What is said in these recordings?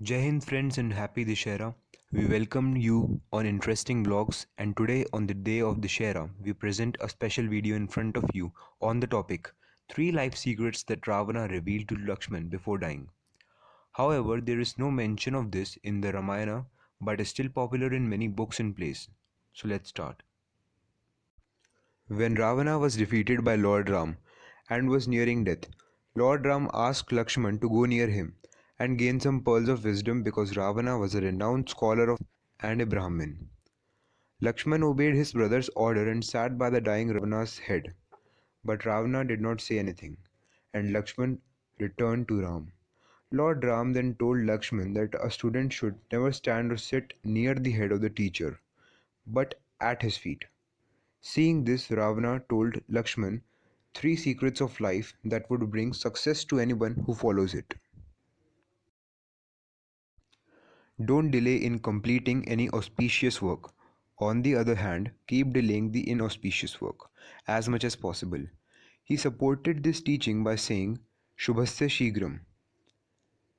Jai Hind friends and happy Dashera. We welcome you on interesting vlogs, and today on the day of Dashera, we present a special video in front of you on the topic 3 life secrets that Ravana revealed to Lakshman before dying. However, there is no mention of this in the Ramayana but is still popular in many books and plays. So let's start. When Ravana was defeated by Lord Ram and was nearing death, Lord Ram asked Lakshman to go near him and gain some pearls of wisdom because Ravana was a renowned scholar and a Brahmin. Lakshman obeyed his brother's order and sat by the dying Ravana's head. But Ravana did not say anything, and Lakshman returned to Ram. Lord Ram then told Lakshman that a student should never stand or sit near the head of the teacher, but at his feet. Seeing this, Ravana told Lakshman 3 secrets of life that would bring success to anyone who follows it. Don't delay in completing any auspicious work. On the other hand, keep delaying the inauspicious work as much as possible. He supported this teaching by saying, Shubhasya Shigram.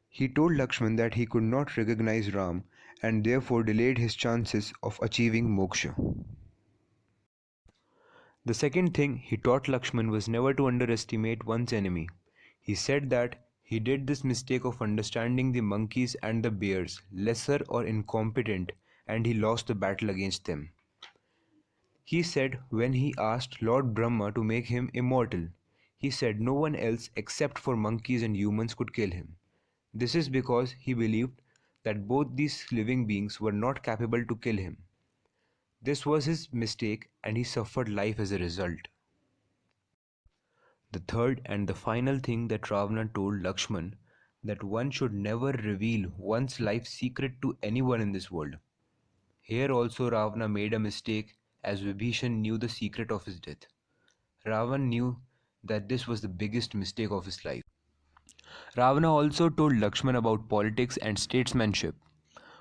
He told Lakshman that he could not recognize Ram and therefore delayed his chances of achieving moksha. The second thing he taught Lakshman was never to underestimate one's enemy. He said that he did this mistake of understanding the monkeys and the bears lesser or incompetent and he lost the battle against them. He said when he asked Lord Brahma to make him immortal, he said no one else except for monkeys and humans could kill him. This is because he believed that both these living beings were not capable to kill him. This was his mistake and he suffered life as a result. The third and the final thing that Ravana told Lakshman that one should never reveal one's life secret to anyone in this world. Here also Ravana made a mistake as Vibhishan knew the secret of his death. Ravana knew that this was the biggest mistake of his life. Ravana also told Lakshman about politics and statesmanship.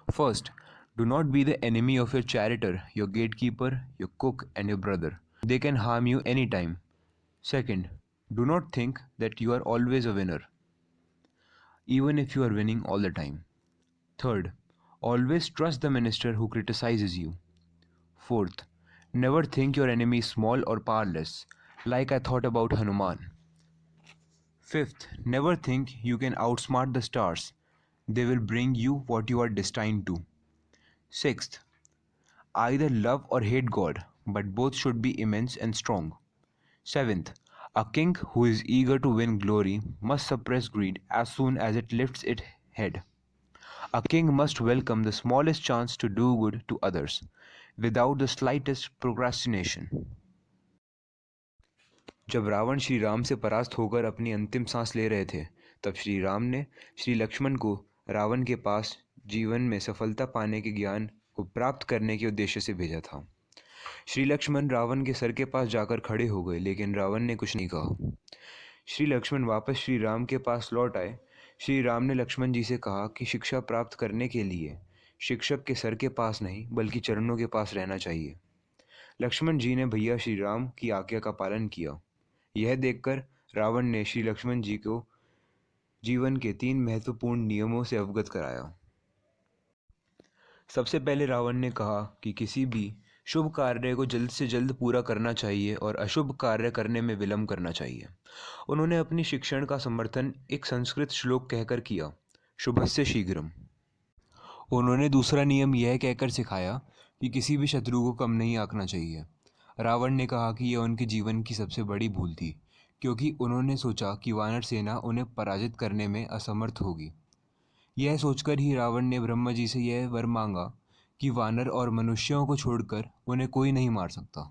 First, do not be the enemy of your charioteer, your gatekeeper, your cook, and your brother. They can harm you anytime. Second, do not think that you are always a winner, even if you are winning all the time. Third, always trust the minister who criticizes you. Fourth, never think your enemy is small or powerless, like I thought about Hanuman. Fifth, never think you can outsmart the stars. They will bring you what you are destined to. Sixth, either love or hate God, but both should be immense and strong. Seventh, a king who is eager to win glory must suppress greed as soon as it lifts its head. A king must welcome the smallest chance to do good to others, without the slightest procrastination. जब रावण श्री राम से परास्त होकर अपनी अंतिम सांस ले रहे थे, तब श्री राम ने श्री लक्ष्मण को रावण के पास जीवन में सफलता पाने के ज्ञान को प्राप्त करने के उद्देश्य से भेजा था। श्री लक्ष्मण रावण के सर के पास जाकर खड़े हो गए, लेकिन रावण ने कुछ नहीं कहा। श्री लक्ष्मण वापस श्री राम के पास लौट आए। श्री राम ने लक्ष्मण जी से कहा कि शिक्षा प्राप्त करने के लिए शिक्षक के सर के पास नहीं बल्कि चरणों के पास रहना चाहिए। लक्ष्मण जी ने भैया श्री राम की आज्ञा का पालन किया। यह देखकर रावण ने श्री लक्ष्मण जी को जीवन के 3 महत्वपूर्ण नियमों से अवगत कराया। सबसे पहले रावण ने कहा कि किसी भी शुभ कार्य को जल्द से जल्द पूरा करना चाहिए और अशुभ कार्य करने में विलंब करना चाहिए। उन्होंने अपनी शिक्षण का समर्थन एक संस्कृत श्लोक कहकर किया, शुभस्य शीघ्रम। उन्होंने दूसरा नियम यह कहकर सिखाया कि किसी भी शत्रु को कम नहीं आंकना चाहिए। रावण ने कहा कि यह उनके जीवन की सबसे बड़ी भूल थी, क्योंकि उन्होंने सोचा कि वानर सेना उन्हें पराजित करने में असमर्थ होगी। यह सोचकर ही रावण ने ब्रह्मा जी से यह वर मांगा कि वानर और मनुष्यों को छोड़कर उन्हें कोई नहीं मार सकता।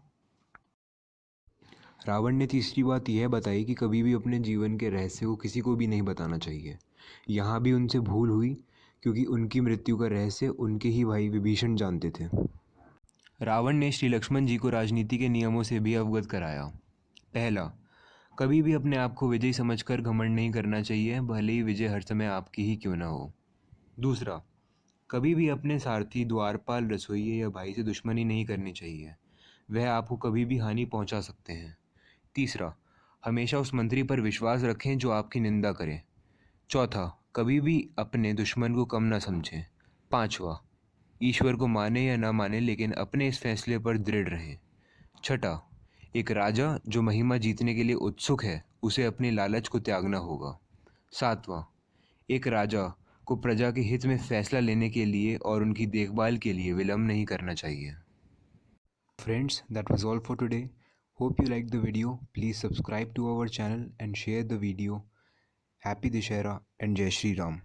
रावण ने तीसरी बात यह बताई कि कभी भी अपने जीवन के रहस्य को किसी को भी नहीं बताना चाहिए। यहाँ भी उनसे भूल हुई, क्योंकि उनकी मृत्यु का रहस्य उनके ही भाई विभीषण जानते थे। रावण ने श्री लक्ष्मण जी को राजनीति के नियमों से भी अवगत कराया। पहला, कभी भी अपने आप को विजयी समझकर घमंड नहीं करना चाहिए, भले ही विजय हर समय आपकी ही क्यों न हो। दूसरा, कभी भी अपने सारथी, द्वारपाल, रसोइये या भाई से दुश्मनी नहीं करनी चाहिए, वह आपको कभी भी हानि पहुंचा सकते हैं। तीसरा, हमेशा उस मंत्री पर विश्वास रखें जो आपकी निंदा करे। चौथा, कभी भी अपने दुश्मन को कम ना समझें। 5वां, ईश्वर को माने या ना माने लेकिन अपने इस फैसले पर दृढ़ रहें। 6, एक राजा जो महिमा जीतने के लिए उत्सुक है, उसे अपनी लालच को त्यागना होगा। 7वां, एक राजा को प्रजा के हित में फैसला लेने के लिए और उनकी देखभाल के लिए विलंब नहीं करना चाहिए। Friends, that was all for today. Hope you liked the video. Please subscribe to our channel and share the video. Happy Dashera and Jai Shri Ram.